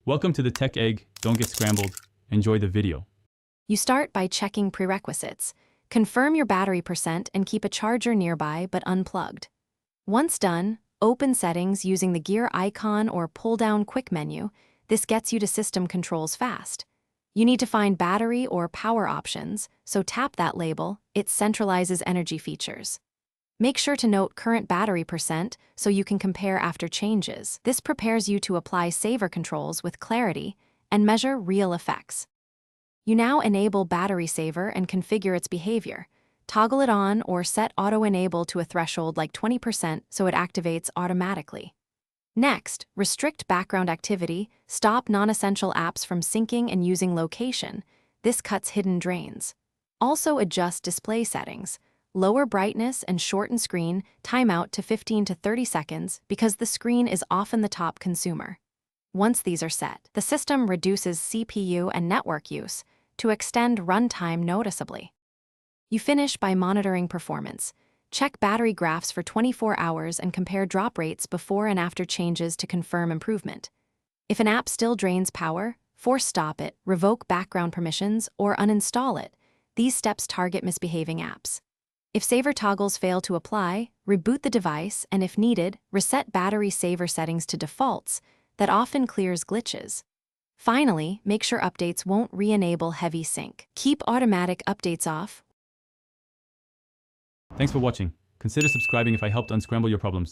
Welcome to the Tech Egg. Don't get scrambled. Enjoy the video. You start by checking prerequisites. Confirm your battery percent and keep a charger nearby but unplugged. Once done, open settings using the gear icon or pull-down quick menu. This gets you to system controls fast. You need to find battery or power options, so tap that label. It centralizes energy features. Make sure to note current battery percent so you can compare after changes. This prepares you to apply saver controls with clarity and measure real effects. You now enable battery saver and configure its behavior. Toggle it on or set auto-enable to a threshold like 20% so it activates automatically. Next, restrict background activity, stop non-essential apps from syncing and using location. This cuts hidden drains. Also adjust display settings. Lower brightness and shorten screen timeout to 15 to 30 seconds because the screen is often the top consumer. Once these are set, the system reduces CPU and network use to extend runtime noticeably. You finish by monitoring performance. Check battery graphs for 24 hours and compare drop rates before and after changes to confirm improvement. If an app still drains power, force stop it, revoke background permissions, or uninstall it. These steps target misbehaving apps. If saver toggles fail to apply, reboot the device and, if needed, reset battery saver settings to defaults. That often clears glitches. Finally, make sure updates won't re-enable heavy sync. Keep automatic updates off. Thanks for watching. Consider subscribing if I helped unscramble your problems.